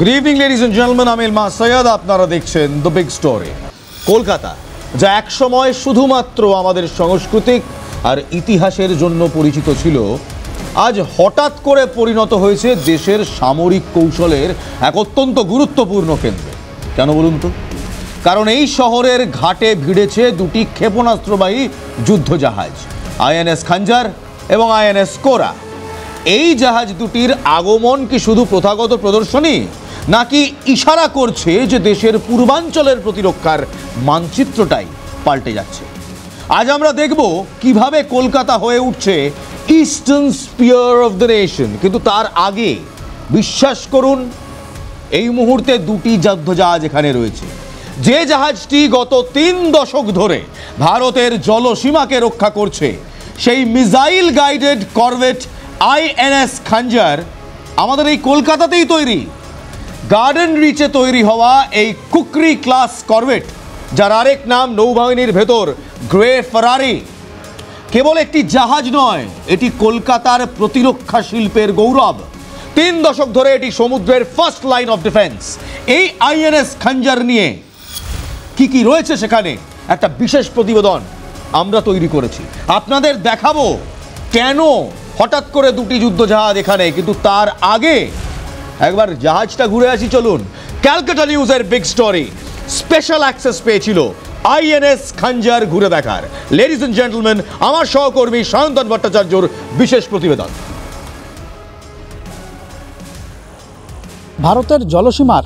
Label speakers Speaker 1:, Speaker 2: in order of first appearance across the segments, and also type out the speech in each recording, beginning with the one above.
Speaker 1: Good evening ladies and gentleman, আমি ইলমা সৈয়দ, আপনারা দেখছেন দ্য বিগ স্টোরি। কলকাতা, যা একসময় শুধুমাত্র আমাদের সাংস্কৃতিক আর ইতিহাসের জন্য পরিচিত ছিল, আজ হঠাৎ করে পরিণত হয়েছে দেশের সামরিক কৌশলের এক অত্যন্ত গুরুত্বপূর্ণ কেন্দ্রে। কেন বলুন তো? কারণ এই শহরের ঘাটে ভিড়েছে দুটি ক্ষেপণাস্ত্রবাহী যুদ্ধজাহাজ, আইএনএস খঞ্জার এবং আইএনএস কোরা। এই জাহাজ দুটির আগমন কি শুধু প্রথাগত প্রদর্শনী, নাকি ইশারা করছে যে দেশের পূর্বাঞ্চলের প্রতিরক্ষার মানচিত্রটাই পাল্টে যাচ্ছে? আজ আমরা দেখব কিভাবে কলকাতা হয়ে উঠছে eastern spear of the nation. কিন্তু তার আগে বিশ্বাস করুন, এই মুহূর্তে দুটি যুদ্ধজাহাজ এখানে রয়েছে। যে জাহাজটি গত 3 দশক ধরে ভারতের জলসীমাকে রক্ষা করছে, সেই মিসাইল গাইডেড করভেট আইএনএস খঞ্জার আমাদের এই কলকাতাতেই তৈরি। গার্ডেন রিচে তৈরি হওয়া এই কুকরি ক্লাস করভেট, যার আরেক নাম নৌবাহিনীর ভেতর গ্রে ফেরারি, কেবল একটি জাহাজ নয়, এটি কলকাতার প্রতিরক্ষা শিল্পের গৌরব। 3 দশক ধরে এটি সমুদ্রের ফার্স্ট লাইন অফ ডিফেন্স। এই আইএনএস খঞ্জার নিয়ে কি কি রয়েছে সেখানে একটা বিশেষ প্রতিবেদন আমরা তৈরি করেছি, আপনাদের দেখাবো কেন হঠাৎ করে দুটি যুদ্ধজাহাজ এখানে। কিন্তু তার আগে একবার জাহাজটা ঘুরে আসি, চলুন। ক্যালকাটা নিউজের বিগ স্টোরি স্পেশাল অ্যাক্সেস পেয়েছিল আইএনএস খঞ্জার ঘুরে দেখার। লেডিজ এন্ড জেন্টলম্যান, আমার সহকর্মী সায়ন্তন ভট্টাচার্যর বিশেষ প্রতিবেদন।
Speaker 2: ভারতের জলসীমার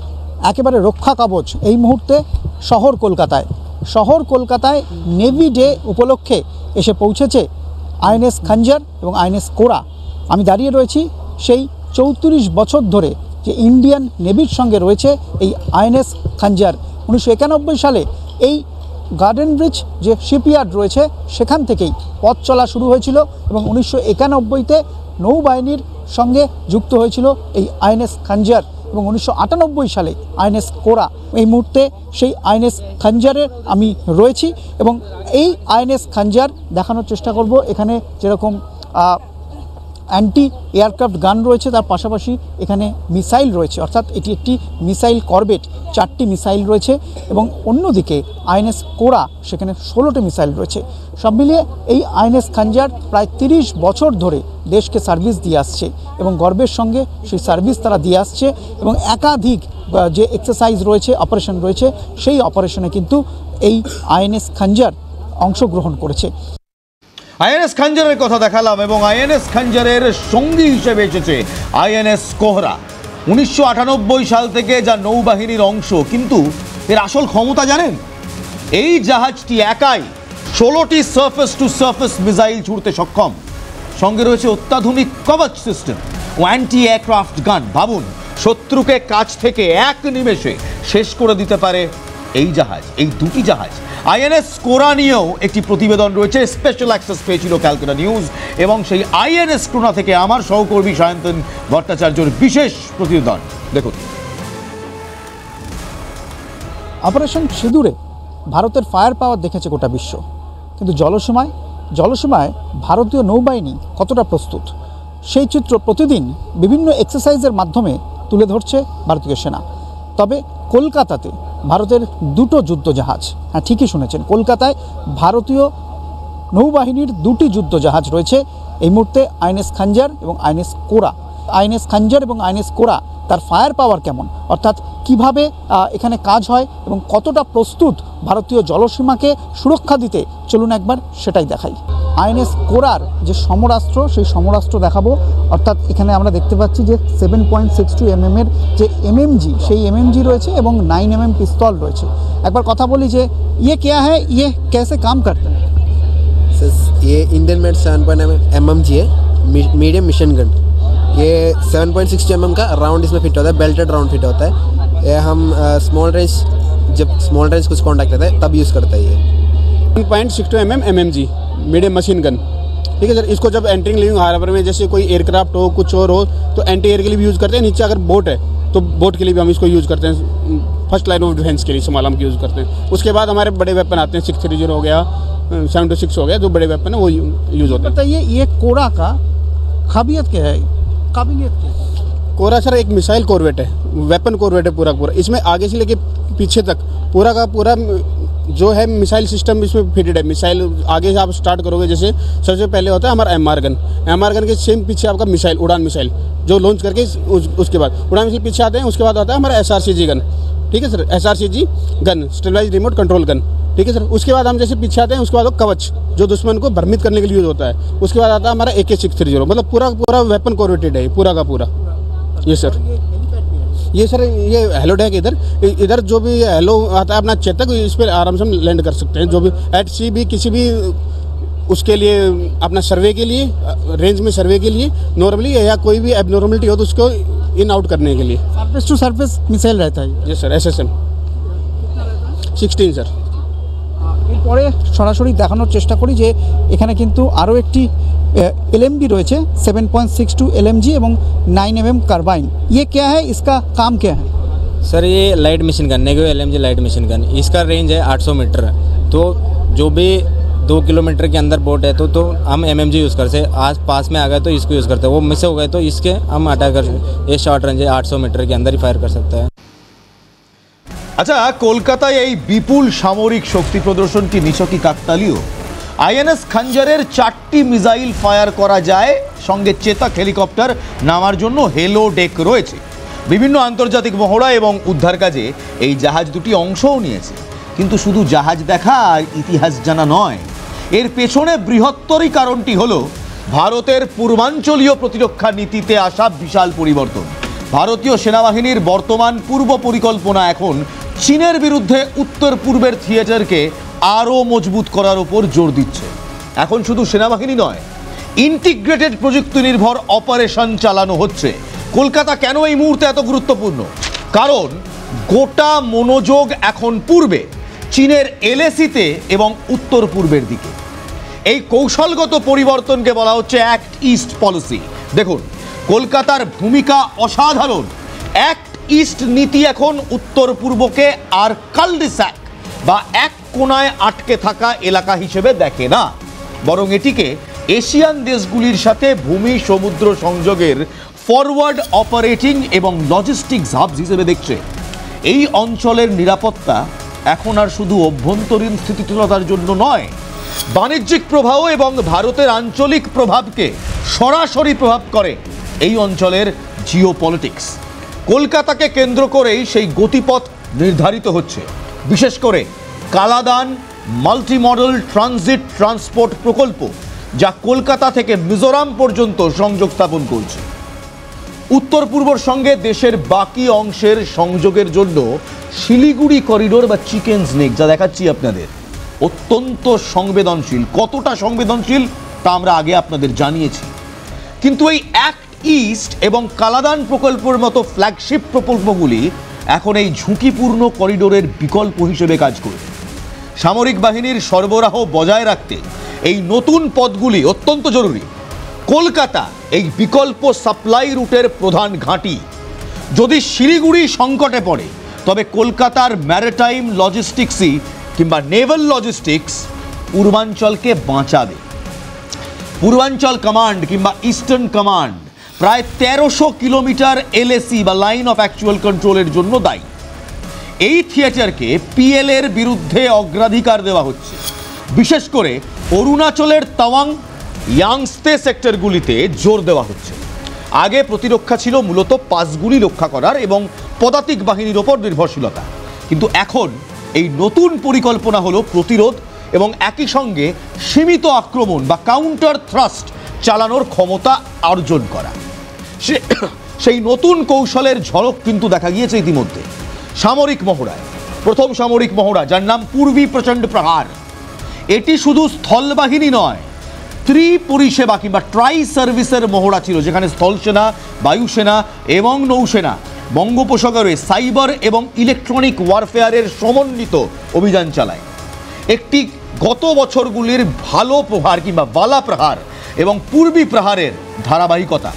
Speaker 2: একেবারে রক্ষা কবচ এই মুহূর্তে শহর কলকাতায় নেভি ডে উপলক্ষে এসে পৌঁছেছে আইএনএস খঞ্জার এবং আইএনএস কোরা। আমি দাঁড়িয়ে রয়েছি সেই 34 বছর ধরে যে ইন্ডিয়ান নেভির সঙ্গে রয়েছে এই আইএনএস খঞ্জার। 1991 সালে এই গার্ডেন ব্রিজ যে শিপইয়ার্ড রয়েছে সেখান থেকেই পথ চলা শুরু হয়েছিল এবং 1991তে নৌবাহিনীর সঙ্গে যুক্ত হয়েছিল এই আইএনএস খঞ্জার এবং 1998 সালে আইএনএস কোরা। এই মুহূর্তে সেই আইএনএস খঞ্জারের আমি রয়েছি এবং এই আইএনএস খঞ্জার দেখানোর চেষ্টা করব। এখানে যেরকম অ্যান্টি এয়ারক্রাফট গান রয়েছে, তার পাশাপাশি এখানে মিসাইল রয়েছে, অর্থাৎ এটি একটি মিসাইল করবেট। 4টি মিসাইল রয়েছে এবং অন্যদিকে আইএনএস কোরা, সেখানে 16টি মিসাইল রয়েছে। সব মিলিয়ে এই আইএনএস খঞ্জার প্রায় 30 বছর ধরে দেশকে সার্ভিস দিয়ে আসছে এবং গর্বের সঙ্গে সেই সার্ভিস তারা দিয়ে আসছে এবং একাধিক যে এক্সারসাইজ রয়েছে, অপারেশন রয়েছে, সেই অপারেশনে কিন্তু এই আইএনএস খঞ্জার অংশগ্রহণ করেছে।
Speaker 1: আইএনএস খঞ্জারের কথা দেখালাম এবং আইএনএস খঞ্জারের সঙ্গী হিসেবে এসেছে আইএনএস কোহরা। 1998 সাল থেকে যা নৌবাহিনীর অংশ, কিন্তু এর আসল ক্ষমতা জানেন? এই জাহাজটি একাই 16টি সার্ফেস টু সার্ফেস মিসাইল ছুড়তে সক্ষম। সঙ্গে রয়েছে অত্যাধুনিক কবচ সিস্টেম ও অ্যান্টি এয়ারক্রাফট গান। ভাবুন, শত্রুকে কাছ থেকে এক নিমেষে শেষ করে দিতে পারে এই জাহাজ, এই দুটি জাহাজ। আইএনএস কোরা নিয়েও একটি প্রতিবেদন রয়েছে, স্পেশাল অ্যাক্সেস পেয়েছিল ক্যালকাটা নিউজ, এবং সেই আইএনএস কোরা থেকে আমার সহকর্মী সায়ন্তন ভট্টাচার্যর বিশেষ প্রতিবেদন দেখুন।
Speaker 2: অপারেশন সিঁদুরে ভারতের ফায়ার পাওয়ার দেখেছে গোটা বিশ্ব, কিন্তু জলসীমায় ভারতীয় নৌবাহিনী কতটা প্রস্তুত, সেই চিত্র প্রতিদিন বিভিন্ন এক্সারসাইজের মাধ্যমে তুলে ধরছে ভারতীয় সেনা। তবে কলকাতাতে ভারতের 2টো যুদ্ধজাহাজ, হ্যাঁ ঠিকই শুনেছেন, কলকাতায় ভারতীয় নৌবাহিনীর 2টি যুদ্ধজাহাজ রয়েছে এই মুহূর্তে, আইএনএস খঞ্জার এবং আইএনএস কোরা। আইএনএস খঞ্জার এবং আইএনএস কোরা তার ফায়ার পাওয়ার কেমন, অর্থাৎ কিভাবে এখানে কাজ হয় এবং কতটা প্রস্তুত ভারতীয় জলসীমাকে সুরক্ষা দিতে, চলুন একবার সেটাই দেখাই। আইএনএস কোরার যে সমরাস্ত্র, সেই সমরাস্ত্র দেখাবো। অর্থাৎ এখানে আমরা দেখতে পাচ্ছি যে 7.62 mm এর যে এমএমজি, সেই এমএমজি রয়েছে এবং 9 mm পিস্তল রয়েছে। একবার কথা বলি যে ইয়ে क्या है, ये कैसे काम करता है?
Speaker 3: ये इंडियन मेड 7.62 mm है, मीडियम मिशन गन। ये 7.62 mm का राउंड इसमें फिट होता है, बेल्टेड राउंड फिट होता है। ये हम जब स्मॉल रेंज कुछ कॉन्टैक्ट रहता है तब यूज़ करता है। ये
Speaker 4: 7.62 mm MMG medium machine gun, ठीक है सर। इसको जब एंट्रिंग लिविंग हार्बर में जैसे कोई एयरक्राफ्ट हो, कुछ और हो, तो एंटी एयर के लिए भी यूज़ करते हैं। नीचे अगर बोट है तो बोट के लिए भी हम इसको यूज़ करते हैं, फर्स्ट लाइन ऑफ डिफेंस के लिए इस्तेमाल हम यूज़ करते हैं। उसके बाद हमारे बड़े वेपन आते हैं, 630 हो गया, 726 हो गया, जो बड़े वेपन है वो यूज़ होते हैं।
Speaker 2: बताइए ये कोरा का काबिलियत क्या है?
Speaker 4: कोरा सर एक मिसाइल कॉर्वेट है, वेपन कॉर्वेट है पूरा पूरा। इसमें आगे से लेके पीछे तक पूरा का पूरा जो है मिसाइल सिस्टम इसमें फिटेड है। मिसाइल आगे से आप स्टार्ट करोगे, जैसे सबसे पहले होता है हमारा MR गन के सेम पीछे आपका मिसाइल, उड़ान मिसाइल जो लॉन्च करके उसके बाद उड़ान मिसाइल पीछे आते हैं। उसके बाद आता है हमारा SRCG गन, ठीक है sir, SRCG gun, stabilise remote control gun, ठीक है सर। उसके बाद हम जैसे पीछे आते हैं, उसके बाद कवच जो दुश्मन को भ्रमित करने के लिए यूज होता है। उसके बाद आता है हमारा AK-630, मतलब पूरा पूरा वेपन कॉर्वेटेड है पूरा का पूरा। ये सर ये हेलोडेक इधर जो भी हेलो आता है अपना चेतक, इस पर आराम से हम लैंड कर सकते हैं। जो भी एट सी भी किसी भी उसके लिए अपना सर्वे के लिए, रेंज में सर्वे के लिए नॉर्मली, या कोई भी एबनॉर्मलिटी हो तो उसको इन आउट करने के लिए
Speaker 2: সারফেস টু সারফেস মিসাইল रहता है।
Speaker 4: जी सर, SSM 16 স্যার।
Speaker 2: এরপরে সরাসরি দেখানোর চেষ্টা করি যে এখানে কিন্তু আরও একটি LMG রয়েছে 7.62 LMG এবং 9mm कार्बाइन। ये क्या है, इसका काम क्या है?
Speaker 5: सर ये लाइट मशीन गन, नेगो LMG लाइट मशीन गन, इसका रेंज है 800 मीटर। तो जो भी 2 किलोमीटर के अंदर बोट है तो हम MMG यूज़ करते हैं। आज पास में आ गए तो इसको यूज़ करते हैं, वो मिस हो गए तो इसके हम अटैक कर सकते। ये शॉर्ट रेंज है, 800 मीटर के अंदर ही फायर कर सकता है।
Speaker 1: আচ্ছা, কলকাতায় এই বিপুল সামরিক শক্তি প্রদর্শন কি নিছকই কাকতালীয়? INS খঞ্জরের 4টি মিসাইল ফায়ার করা যায়, সঙ্গে চেতাক হেলিকপ্টার নামার জন্য হেলো ডেক রয়েছে। বিভিন্ন আন্তর্জাতিক মহড়া এবং উদ্ধার কাজে এই জাহাজ দুটি অংশও নিয়েছে। কিন্তু শুধু জাহাজ দেখা আর ইতিহাস জানা নয়, এর পেছনে বৃহত্তরই কারণটি হলো ভারতের পূর্বাঞ্চলীয় প্রতিরক্ষা নীতিতে আসা বিশাল পরিবর্তন। ভারতীয় সেনাবাহিনীর বর্তমান পূর্ব পরিকল্পনা এখন চীনের বিরুদ্ধে উত্তর পূর্বের থিয়েটারকে আরও মজবুত করার উপর জোর দিচ্ছে। এখন শুধু সেনাবাহিনী নয়, ইন্টিগ্রেটেড প্রযুক্তি নির্ভর অপারেশন চালানো হচ্ছে। কলকাতা কেন এই মুহূর্তে এত গুরুত্বপূর্ণ? কারণ গোটা মনোযোগ এখন পূর্বে, চীনের LAC-তে এবং উত্তর পূর্বের দিকে। এই কৌশলগত পরিবর্তনকে বলা হচ্ছে অ্যাক্ট ইস্ট পলিসি। দেখুন, কলকাতার ভূমিকা অসাধারণ। অ্যাক্ট ইস্ট নীতি এখন উত্তর পূর্বকে আর কালডিস্যাক বা এক কোণায় আটকে থাকা এলাকা হিসেবে দেখে না, বরং এটিকে এশিয়ান দেশগুলির সাথে ভূমি সমুদ্র সংযোগের ফরওয়ার্ড অপারেটিং এবং লজিস্টিক্স হাবস হিসেবে দেখছে। এই অঞ্চলের নিরাপত্তা এখন আর শুধু অভ্যন্তরীণ স্থিতিশীলতার জন্য নয়, বাণিজ্যিক প্রভাব এবং ভারতের আঞ্চলিক প্রভাবকে সরাসরি প্রভাব করে এই অঞ্চলের জিওপলিটিক্স। কলকাতাকে কেন্দ্র করেই সেই গতিপথ নির্ধারিত হচ্ছে। বিশেষ করে Kaladan multi model transit transport প্রকল্প, যা কলকাতা থেকে মিজোরাম পর্যন্ত সংযোগ স্থাপন করছে। উত্তর পূর্বর সঙ্গে দেশের বাকি অংশের সংযোগের জন্য শিলিগুড়ি করিডোর বা চিকেন স্নেক, যা দেখাচ্ছি আপনাদের, অত্যন্ত সংবেদনশীল। কতটা সংবেদনশীল তা আমরা আগে আপনাদের জানিয়েছি। কিন্তু এই অ্যাক্ট ইস্ট এবং কালাদান প্রকল্পের মতো ফ্ল্যাগশিপ প্রকল্পগুলি এখন এই ঝুঁকিপূর্ণ করিডোরের বিকল্প হিসেবে কাজ করবে। সামরিক বাহিনীর সরবরাহ বজায় রাখতে এই নতুন পথগুলি অত্যন্ত জরুরি। কলকাতা এই বিকল্প সাপ্লাই রুটের প্রধান ঘাঁটি। যদি শিলিগুড়ি সংকটে পড়ে, তবে কলকাতার ম্যারিটাইম লজিস্টিক্সই কিংবা নেভাল লজিস্টিক্স পূর্বাঞ্চলকে বাঁচাবে। পূর্বাঞ্চল কমান্ড কিংবা ইস্টার্ন কমান্ড প্রায় 1300 কিলোমিটার LAC বা লাইন অফ অ্যাকচুয়াল কন্ট্রোলের জন্য দায়ী। এই থিয়েটারকে PL এর বিরুদ্ধে অগ্রাধিকার দেওয়া হচ্ছে। বিশেষ করে অরুণাচলের তাওয়াং ইয়াংস্তে সেক্টরগুলিতে জোর দেওয়া হচ্ছে। আগে প্রতিরক্ষা ছিল মূলত পাসগুলি রক্ষা করার এবং পদাতিক বাহিনীর ওপর নির্ভরশীলতা, কিন্তু এখন এই নতুন পরিকল্পনা হলো প্রতিরোধ এবং একই সঙ্গে সীমিত আক্রমণ বা কাউন্টার থ্রাস্ট চালানোর ক্ষমতা অর্জন করা। সেই নতুন কৌশলের ঝলক কিন্তু দেখা গিয়েছে ইতিমধ্যে সামরিক মহড়ায়। প্রথম সামরিক মহড়া, যার নাম পূর্বী প্রচণ্ড প্রহার, এটি শুধু স্থলবাহিনী নয়, ত্রিপরিষেবা কিংবা ট্রাই সার্ভিসের মহড়া ছিল, যেখানে স্থলসেনা, বায়ুসেনা এবং নৌসেনা বঙ্গোপসাগরে সাইবার এবং ইলেকট্রনিক ওয়ারফেয়ারের সমন্বিত অভিযান চালায়। একটি গত বছরগুলির ভালো প্রহার কিংবা বালা প্রহার এবং পূর্বী প্রহারের ধারাবাহিকতা।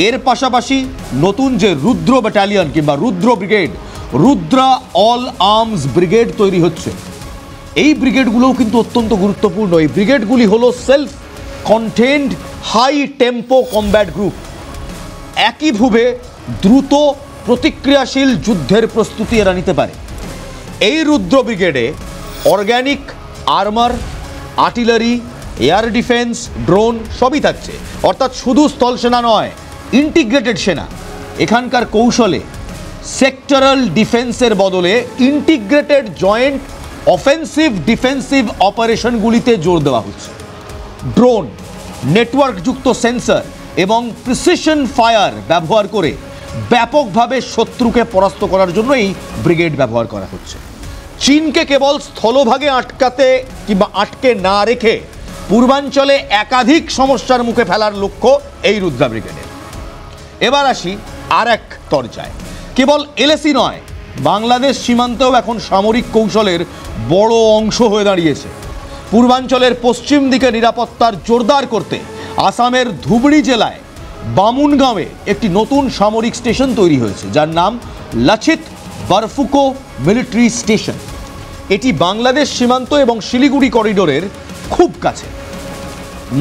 Speaker 1: এর পাশাপাশি নতুন যে রুদ্র ব্যাটালিয়ন কিংবা Rudra brigade, Rudra all arms brigade তৈরি হচ্ছে, এই ব্রিগেডগুলোও কিন্তু অত্যন্ত গুরুত্বপূর্ণ। এই ব্রিগেডগুলি হলো self contained high tempo combat group. একইভাবে দ্রুত প্রতিক্রিয়াশীল যুদ্ধের প্রস্তুতি এরা নিতে পারে। এই রুদ্র ব্রিগেডে organic armour, artillery, air defence, drone সবই থাকছে। অর্থাৎ শুধু স্থল সেনা নয়, ইন্টিগ্রেটেড সেনা। এখানকার কৌশলে সেক্টরাল ডিফেন্সের বদলে ইন্টিগ্রেটেড জয়েন্ট অফেন্সিভ ডিফেন্সিভ অপারেশনগুলিতে জোর দেওয়া হচ্ছে। ড্রোন, নেটওয়ার্কযুক্ত সেন্সর এবং প্রিসিশন ফায়ার ব্যবহার করে ব্যাপকভাবে শত্রুকে পরাস্ত করার জন্য এই ব্রিগেড ব্যবহার করা হচ্ছে। চীনকে কেবল স্থলভাগে আটকাতে কিংবা আটকে না রেখে পূর্বাঞ্চলে একাধিক সমস্যার মুখে ফেলার লক্ষ্য এই রুদ্রা ব্রিগেডের। এবার আসি আর এক তরজায়। কেবল এলএসি নয়, বাংলাদেশ সীমান্তেও এখন সামরিক কৌশলের বড় অংশ হয়ে দাঁড়িয়েছে। পূর্বাঞ্চলের পশ্চিম দিকে নিরাপত্তার জোরদার করতে আসামের ধুবড়ী জেলায় বামুনগাঁওয়ে একটি নতুন সামরিক স্টেশন তৈরি হয়েছে, যার নাম লাচিত বরফুকো মিলিটারি স্টেশন। এটি বাংলাদেশ সীমান্ত এবং শিলিগুড়ি করিডোরের খুব কাছে।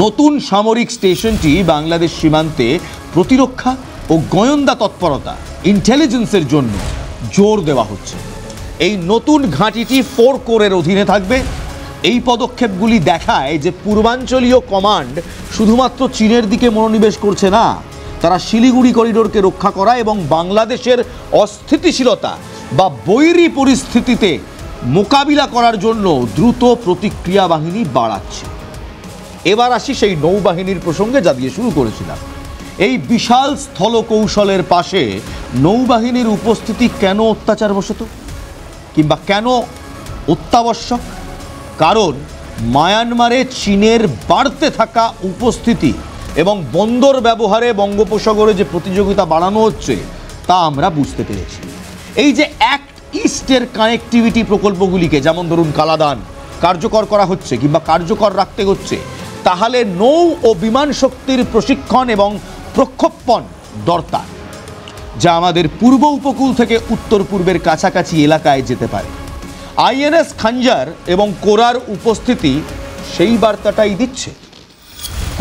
Speaker 1: নতুন সামরিক স্টেশনটি বাংলাদেশ সীমান্তে প্রতিরক্ষা ও গোয়েন্দা তৎপরতা, ইন্টেলিজেন্সের জন্য জোর দেওয়া হচ্ছে। এই নতুন ঘাঁটিটি 4 কোরের অধীনে থাকবে। এই পদক্ষেপগুলি দেখায় যে পূর্বাঞ্চলীয় কমান্ড শুধুমাত্র চীনের দিকে মনোনিবেশ করছে না, তারা শিলিগুড়ি করিডোরকে রক্ষা করা এবং বাংলাদেশের অস্থিতিশীলতা বা বৈরী পরিস্থিতিতে মোকাবিলা করার জন্য দ্রুত প্রতিক্রিয়া বাহিনী বাড়াচ্ছে। এবার আসি সেই নৌবাহিনীর প্রসঙ্গে, যা দিয়ে শুরু করেছিলাম। এই বিশাল স্থল কৌশলের পাশে নৌবাহিনীর উপস্থিতি কেন অত্যাচারবশত কিংবা কেন অত্যাবশ্যক? কারণ মায়ানমারে চীনের বাড়তে থাকা উপস্থিতি এবং বন্দর ব্যবহারে বঙ্গোপসাগরে যে প্রতিযোগিতা বাড়ানো হচ্ছে তা আমরা বুঝতে পেরেছি। এই যে অ্যাক্ট ইস্টের কানেক্টিভিটি প্রকল্পগুলিকে, যেমন ধরুন কালাদান, কার্যকর করা হচ্ছে কিংবা কার্যকর রাখতে হচ্ছে, তাহলে নৌ ও বিমান শক্তির প্রশিক্ষণ এবং প্রক্ষেপণ দরকার, যা আমাদের পূর্ব উপকূল থেকে উত্তর পূর্বের কাছাকাছি এলাকায় যেতে পারে। আইএনএস খাঞ্জার এবং কোরার উপস্থিতি সেই বার্তাটাই দিচ্ছে।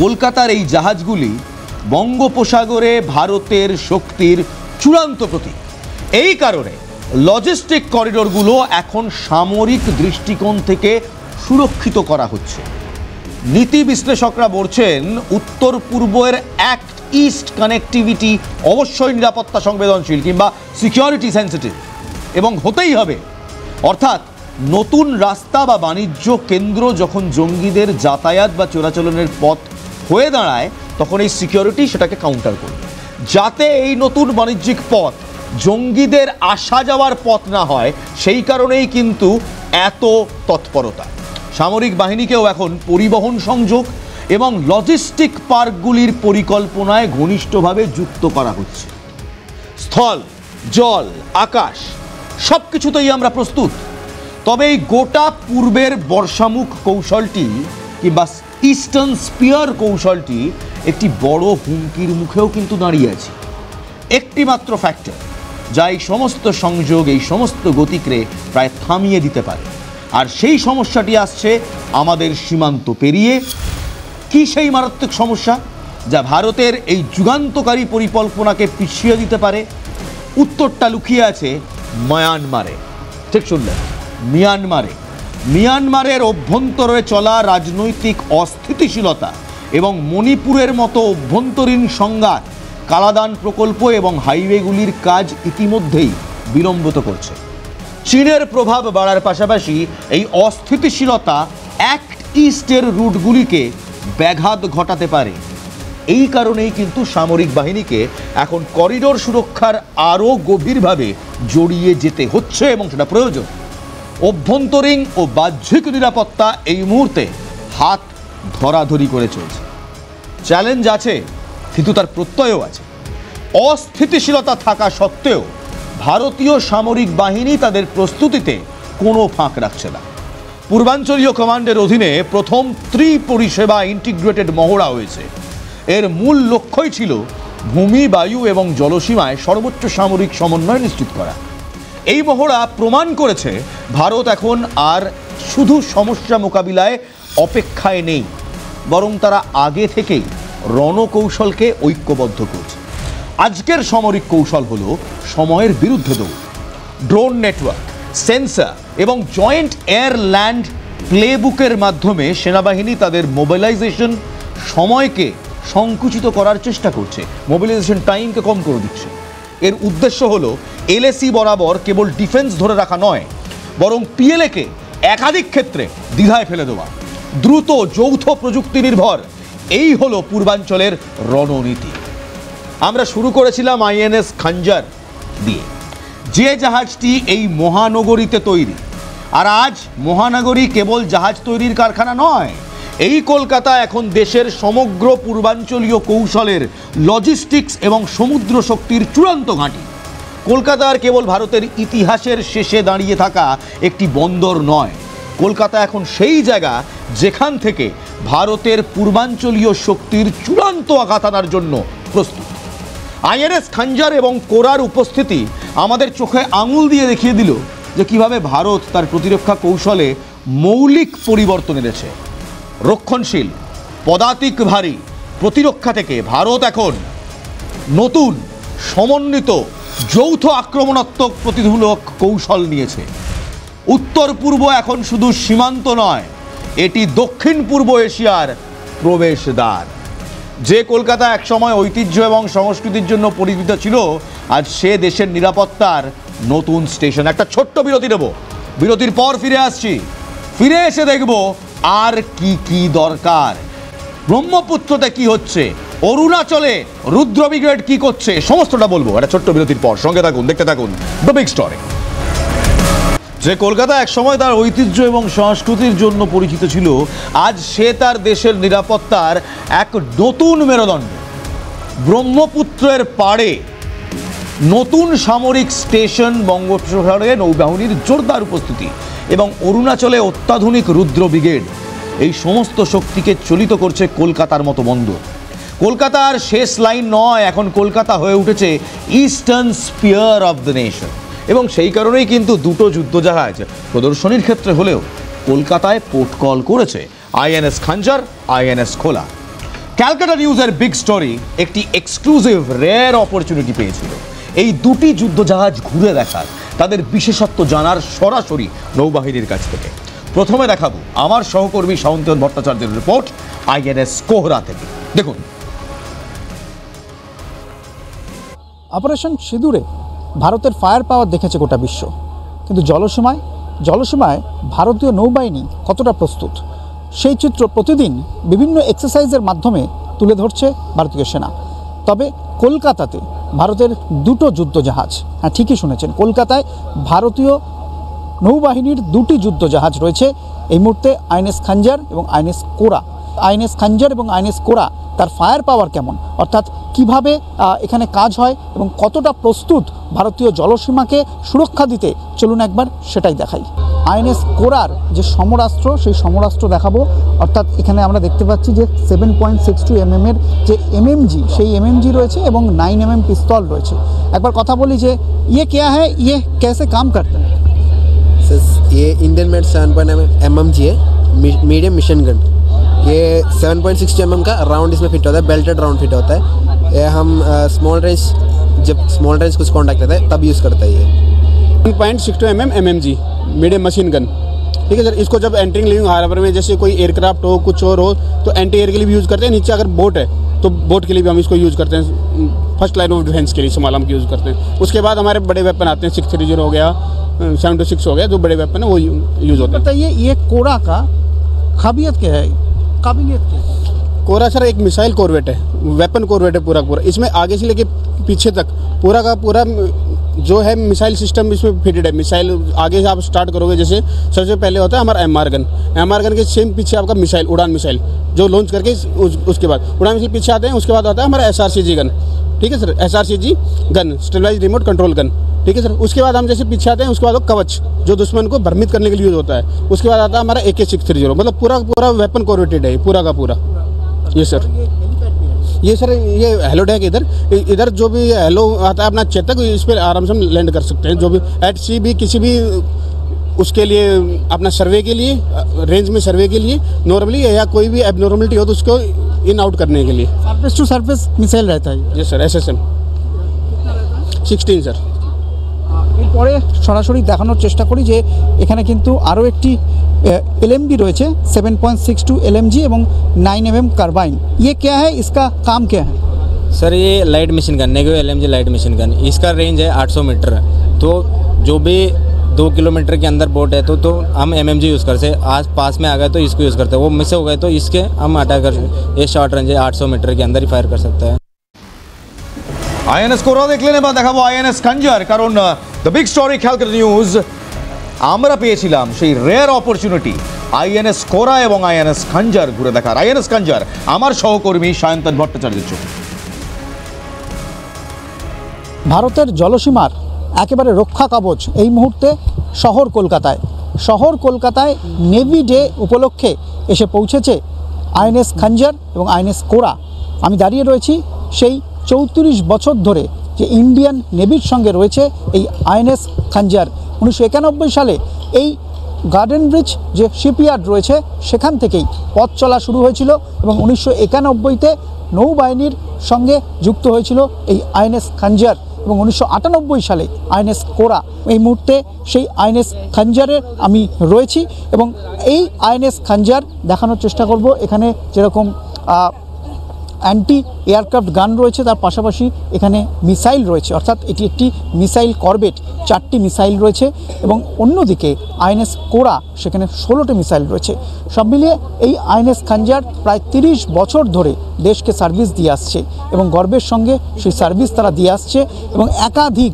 Speaker 1: কলকাতার এই জাহাজগুলি বঙ্গোপসাগরে ভারতের শক্তির চূড়ান্ত প্রতীক। এই কারণে লজিস্টিক করিডোরগুলো এখন সামরিক দৃষ্টিকোণ থেকে সুরক্ষিত করা হচ্ছে। নীতি বিশ্লেষকরা বলছেন উত্তর পূর্বের অ্যাক্ট ইস্ট কানেক্টিভিটি অবশ্যই নিরাপত্তা সংবেদনশীল কিংবা সিকিউরিটি সেন্সিটিভ এবং হতেই হবে। অর্থাৎ নতুন রাস্তা বা বাণিজ্য কেন্দ্র যখন জঙ্গিদের যাতায়াত বা চোরাচালানের পথ হয়ে দাঁড়ায়, তখন এই সিকিউরিটি সেটাকে কাউন্টার করবে, যাতে এই নতুন বাণিজ্যিক পথ জঙ্গিদের আসা যাওয়ার পথ না হয়। সেই কারণেই কিন্তু এত তৎপরতা। সামরিক বাহিনীকেও এখন পরিবহন সংযোগ এবং লজিস্টিক পার্কগুলির পরিকল্পনায় ঘনিষ্ঠভাবে যুক্ত করা হচ্ছে। স্থল, জল, আকাশ সব কিছুতেই আমরা প্রস্তুত। তবে এই গোটা পূর্বের বর্ষামুখ কৌশলটি কিংবা ইস্টার্ন স্পিয়ার কৌশলটি একটি বড় হুমকির মুখেও কিন্তু দাঁড়িয়ে আছে। একটি মাত্র ফ্যাক্টর যা এই সমস্ত সংযোগ, এই সমস্ত গতিকে প্রায় থামিয়ে দিতে পারে, আর সেই সমস্যাটি আসছে আমাদের সীমান্ত পেরিয়ে। কি সেই মারাত্মক সমস্যা যা ভারতের এই যুগান্তকারী পরিকল্পনাকে পিছিয়ে দিতে পারে? উত্তরটা লুকিয়ে আছে মায়ানমারে। ঠিক শুনলেন, মিয়ানমারে। মিয়ানমারের অভ্যন্তরে চলা রাজনৈতিক অস্থিতিশীলতা এবং মণিপুরের মতো অভ্যন্তরীণ সংঘাত কালাদান প্রকল্প এবং হাইওয়েগুলির কাজ ইতিমধ্যেই বিলম্বিত করছে। চীনের প্রভাব বাড়ার পাশাপাশি এই অস্থিতিশীলতা অ্যাক্ট ইস্টের রুটগুলিকে ব্যাঘাত ঘটাতে পারে। এই কারণেই কিন্তু সামরিক বাহিনীকে এখন করিডোর সুরক্ষার আরও গভীরভাবে জড়িয়ে যেতে হচ্ছে এবং সেটা প্রয়োজন। অভ্যন্তরীণ ও বাহ্যিক নিরাপত্তা এই মুহূর্তে হাত ধরাধরি করে চলছে। চ্যালেঞ্জ আছে, কিন্তু তার প্রত্যয়ও আছে। অস্থিতিশীলতা থাকা সত্ত্বেও ভারতীয় সামরিক বাহিনী তাদের প্রস্তুতিতে কোনো ফাঁক রাখছে না। পূর্বাঞ্চলীয় কমান্ডের অধীনে প্রথম ত্রিপরিষেবা ইন্টিগ্রেটেড মহড়া হয়েছে। এর মূল লক্ষ্যই ছিল ভূমি, বায়ু এবং জলসীমায় সর্বোচ্চ সামরিক সমন্বয় নিশ্চিত করা। এই মহড়া প্রমাণ করেছে ভারত এখন আর শুধু সমস্যা মোকাবিলায় অপেক্ষায় নেই, বরং তারা আগে থেকেই রণকৌশলকে ঐক্যবদ্ধ করছে। আজকের সামরিক কৌশল হলো সময়ের বিরুদ্ধে দৌড়। ড্রোন নেটওয়ার্ক, সেন্সর এবং জয়েন্ট এয়ার ল্যান্ড প্লেবুকের মাধ্যমে সেনাবাহিনী তাদের মোবিলাইজেশন সময়কে সংকুচিত করার চেষ্টা করছে, মোবিলাইজেশন টাইমকে কম করে দিচ্ছে। এর উদ্দেশ্য হলো এলএসি বরাবর কেবল ডিফেন্স ধরে রাখা নয়, বরং পিএলএকে একাধিক ক্ষেত্রে দ্বিধায় ফেলে দেওয়া। দ্রুত যৌথ প্রযুক্তি নির্ভর, এই হলো পূর্বাঞ্চলের রণনীতি। আমরা শুরু করেছিলাম আইএনএস খাঞ্জার দিয়ে, যে জাহাজটি এই মহানগরীতে তৈরি। আর আজ মহানগরী কেবল জাহাজ তৈরির কারখানা নয়, এই কলকাতা এখন দেশের সমগ্র পূর্বাঞ্চলীয় কৌশলের লজিস্টিক্স এবং সমুদ্র শক্তির চূড়ান্ত ঘাঁটি। কলকাতা আর কেবল ভারতের ইতিহাসের শেষে দাঁড়িয়ে থাকা একটি বন্দর নয়, কলকাতা এখন সেই জায়গা যেখান থেকে ভারতের পূর্বাঞ্চলীয় শক্তির চূড়ান্ত আঘাত আনার জন্য প্রস্তুত। আইএনএস খাঞ্জার এবং কোরার উপস্থিতি আমাদের চোখে আঙুল দিয়ে দেখিয়ে দিল যে কিভাবে ভারত তার প্রতিরক্ষা কৌশলে মৌলিক পরিবর্তন এনেছে। রক্ষণশীল, পদাতিক ভারী প্রতিরক্ষা থেকে ভারত এখন নতুন সমন্বিত যৌথ আক্রমণাত্মক প্রতিরোধমূলক কৌশল নিয়েছে। উত্তর পূর্ব এখন শুধু সীমান্ত নয়, এটি দক্ষিণ পূর্ব এশিয়ার প্রবেশদ্বার। যে কলকাতা একসময় ঐতিহ্য এবং সংস্কৃতির জন্য পরিচিত ছিল, আজ সে দেশের নিরাপত্তার নতুন স্টেশন। একটা ছোট্ট বিরতি নেব, বিরতির পর ফিরে আসছি। ফিরে এসে দেখব আর কি কি দরকার, ব্রহ্মপুত্রতে কি হচ্ছে, অরুণাচলে রুদ্র ব্রিগেড কি করছে, সমস্তটা বলবো একটা ছোট্ট বিরতির পর। সঙ্গে থাকুন, দেখতে থাকুন দ্য বিগ স্টোরি। যে কলকাতা একসময় তার ঐতিহ্য এবং সংস্কৃতির জন্য পরিচিত ছিল, আজ সে তার দেশের নিরাপত্তার এক নতুন মেরুদণ্ড। ব্রহ্মপুত্রের পাড়ে নতুন সামরিক স্টেশন, বঙ্গোপসাগরে নৌবাহিনীর জোরদার উপস্থিতি এবং অরুণাচলে অত্যাধুনিক রুদ্র ব্রিগেড, এই সমস্ত শক্তিকে চালিত করছে কলকাতার মতো বন্দর। কলকাতা আর শেষ লাইন নয়, এখন কলকাতা হয়ে উঠেছে eastern spear of the nation. এবং সেই কারণেই কিন্তু দুটো যুদ্ধজাহাজ প্রদর্শনীর ক্ষেত্রে হলেও কলকাতায় পোর্ট কল করেছে আইএনএস খাঞ্জার, আইএনএস খোলা। ক্যালকাটা নিউজের বিগ স্টোরি একটি এক্সক্লুসিভ রেয়ার অপরচুনিটি পেয়েছিল এই দুটি যুদ্ধজাহাজ ঘুরে দেখার, তাদের বিশেষত্ব জানার সরাসরি নৌবাহিনীর কাছ থেকে। প্রথমে দেখাবো আমার সহকর্মী সায়ন্তন ভট্টাচার্যের রিপোর্ট আইএনএস কোহরা থেকে। দেখুন।
Speaker 2: অপারেশন সিঁদুরে ভারতের ফায়ার পাওয়ার দেখেছে গোটা বিশ্ব, কিন্তু জলসীমায় ভারতীয় নৌবাহিনী কতটা প্রস্তুত, সেই চিত্র প্রতিদিন বিভিন্ন এক্সারসাইজের মাধ্যমে তুলে ধরছে ভারতীয় সেনা। তবে কলকাতাতে ভারতের দুটো যুদ্ধজাহাজ, হ্যাঁ ঠিকই শুনেছেন, কলকাতায় ভারতীয় নৌবাহিনীর দুটি যুদ্ধজাহাজ রয়েছে এই মুহূর্তে, আইএনএস খাঞ্জার এবং আইএনএস কোরা। আইএনএস খাঞ্জার এবং আইএনএস কোরা তার ফায়ার পাওয়ার কেমন, অর্থাৎ কিভাবে এখানে কাজ হয় এবং কতটা প্রস্তুত ভারতীয় জলসীমাকে সুরক্ষা দিতে, চলুন একবার সেটাই দেখাই। আইএনএস কোরার যে সমরাস্ত্র, সেই সমরাস্ত্র দেখাবো। অর্থাৎ এখানে আমরা দেখতে পাচ্ছি যে 7.62 mm এর যে এমএমজি, সেই এমএমজি রয়েছে এবং 9 mm পিস্তল রয়েছে। একবার কথা বলি যে ইয়ে क्या है, ये कैसे काम करता है?
Speaker 3: ये इंडियन मेड 7.5 mm है, मीडियम मिशन गन। ये 7.62 mm का राउंड इसमें फिट होता है, बेल्टेड राउंड फिट होता है। ये हम जब स्मॉल रेंज कुछ कॉन्टैक्ट रहता है तब यूज़ करता है। ये
Speaker 4: 1.62 mm MMG medium machine gun, ठीक है सर। इसको जब एंट्रिंग लिविंग हार्बर में जैसे कोई एयरक्राफ्ट हो, कुछ और हो, तो एंटी एयर के लिए भी यूज़ करते हैं। नीचे अगर बोट है तो बोट के लिए भी हम इसको यूज़ करते हैं, फर्स्ट लाइन ऑफ डिफेंस के लिए इस्तेमाल हम यूज़ करते हैं। उसके बाद हमारे बड़े वेपन आते हैं, 630 हो गया, 726 हो गया, जो बड़े वेपन है वो यूज़ होते हैं।
Speaker 2: बताइए ये कोरा का काबिलियत क्या है?
Speaker 4: कोरा सर एक मिसाइल कॉर्वेट है, वेपन कॉर्वेट है पूरा पूरा। इसमें आगे से लेके पीछे तक पूरा का पूरा जो है मिसाइल सिस्टम इसमें फिटेड है। मिसाइल आगे से आप स्टार्ट करोगे, जैसे सबसे पहले होता है हमारा एमआर गन के सेम पीछे आपका मिसाइल, उड़ान मिसाइल जो लॉन्च करके उसके बाद उड़ान मिसाइल पीछे आते हैं। उसके बाद आता है हमारा SRCG गन, ठीक है sir, SRCG gun, stabilise remote control gun, ठीक है सर। उसके बाद हम जैसे पीछे आते हैं, उसके बाद कवच जो दुश्मन को भ्रमित करने के लिए यूज होता है। उसके बाद आता है हमारा AK-630, मतलब पूरा वेपन कॉर्वेटेड है पूरा का पूरा। ये सर ये हेलो टैग इधर जो भी हेलो आता है अपना चेतक, इस पर आराम से हम लैंड कर सकते हैं। जो भी एट सी भी किसी भी उसके लिए अपना सर्वे के लिए, रेंज में सर्वे के लिए नॉर्मली, या कोई भी एबनॉर्मलिटी हो तो उसको इन आउट करने के लिए
Speaker 2: सरफेस टू सरफेस मिसाइल रहता है।
Speaker 4: जी सर, SSM 16 सर।
Speaker 2: এরপরে সরাসরি দেখানোর চেষ্টা করি যে এখানে কিন্তু আরও একটি এলএমবি রয়েছে 7.62 एलएमजी এবং 9 mm कार्बाइन। ये क्या है, इसका काम क्या है?
Speaker 5: सर ये लाइट मशीन गन नेगो LMG लाइट मशीन गन, इसका रेंज है 800 मीटर। तो जो भी 2 किलोमीटर के अंदर बोट है तो हम MMG यूज़ करते हैं। आज पास में आ गए तो इसको यूज़ करते हैं, वो मिस हो गए तो इसके हम हटा कर ये शॉर्ट रेंज है 800 मीटर के अंदर ही फायर कर सकता है।
Speaker 1: আইএনএস কোরা দেখলেন, এবার দেখাবো আইএনএস খঞ্জার। কারণ the big story Calcutta news আমরা পেয়েছিলাম সেই রেয়ার অপরচুনিটি আইএনএস কোরা এবং আইএনএস খঞ্জার ঘুরে দেখার। আইএনএস খঞ্জার আমার সহকর্মী সায়ন্তন ভট্টাচার্যের চোখ।
Speaker 2: ভারতের জলসীমার একেবারে রক্ষা কবচ এই মুহূর্তে শহর কলকাতায়। শহর কলকাতায় নেভি ডে উপলক্ষে এসে পৌঁছেছে আইএনএস খঞ্জার এবং আইএনএস কোরা। আমি দাঁড়িয়ে রয়েছি সেই 34 বছর ধরে যে ইন্ডিয়ান নেভির সঙ্গে রয়েছে এই আইএনএস খঞ্জার। 1991 সালে এই গার্ডেন ব্রিজ যে শিপইয়ার্ড রয়েছে সেখান থেকেই পথ চলা শুরু হয়েছিল এবং 1991তে নৌবাহিনীর সঙ্গে যুক্ত হয়েছিল এই আইএনএস খঞ্জার এবং 1998 সালে আইএনএস কোরা। এই মুহূর্তে সেই আইএনএস খঞ্জারের আমি রয়েছি এবং এই আইএনএস খঞ্জার দেখানোর চেষ্টা করব। এখানে যেরকম অ্যান্টি এয়ারক্রাফট গান রয়েছে, তার পাশাপাশি এখানে মিসাইল রয়েছে, অর্থাৎ এটি একটি মিসাইল করবেট। 4টি মিসাইল রয়েছে এবং অন্যদিকে আইএনএস কোরা সেখানে 16টি মিসাইল রয়েছে। সব মিলিয়ে এই আইএনএস খঞ্জার প্রায় 30 বছর ধরে দেশকে সার্ভিস দিয়ে আসছে এবং গর্বের সঙ্গে সেই সার্ভিস তারা দিয়ে আসছে এবং একাধিক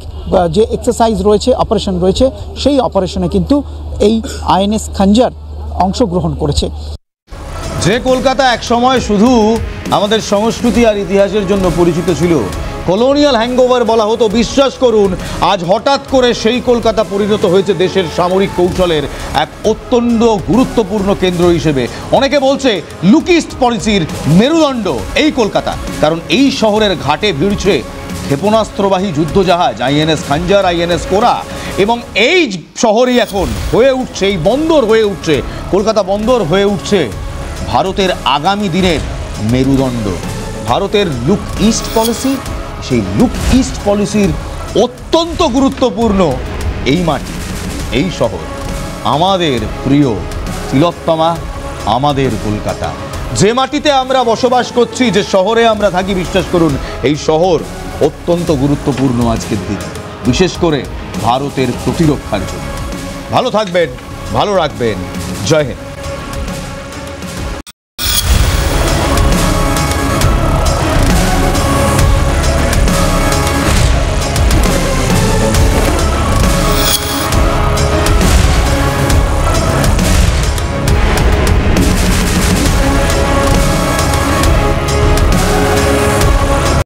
Speaker 2: যে এক্সারসাইজ রয়েছে, অপারেশন রয়েছে, সেই অপারেশনে কিন্তু এই আইএনএস খঞ্জার অংশগ্রহণ করেছে।
Speaker 1: যে কলকাতা একসময় শুধু আমাদের সংস্কৃতি আর ইতিহাসের জন্য পরিচিত ছিল, কলোনিয়াল হ্যাংওভার বলা হতো, বিশ্বাস করুন আজ হঠাৎ করে সেই কলকাতা পরিণত হয়েছে দেশের সামরিক কৌশলের এক অত্যন্ত গুরুত্বপূর্ণ কেন্দ্র হিসেবে। অনেকে বলছে লুকিস্ট পলিসির মেরুদণ্ড এই কলকাতা, কারণ এই শহরের ঘাটে ভিড়ছে ক্ষেপণাস্ত্রবাহী যুদ্ধজাহাজ আইএনএস খঞ্জার, আইএনএস কোরা এবং এই শহরই এখন হয়ে উঠছে, এই বন্দর হয়ে উঠছে, কলকাতা বন্দর হয়ে উঠছে ভারতের আগামী দিনের মেরুদণ্ড। ভারতের লুক ইস্ট পলিসি, সেই লুক ইস্ট পলিসির অত্যন্ত গুরুত্বপূর্ণ এই মাটি, এই শহর, আমাদের প্রিয় তিলোত্তমা, আমাদের কলকাতা, যে মাটিতে আমরা বসবাস করছি, যে শহরে আমরা থাকি। বিশ্বাস করুন এই শহর অত্যন্ত গুরুত্বপূর্ণ আজকের দিনে, বিশেষ করে ভারতের প্রতিরক্ষার জন্য। ভালো থাকবেন, ভালো রাখবেন। জয় হিন্দ।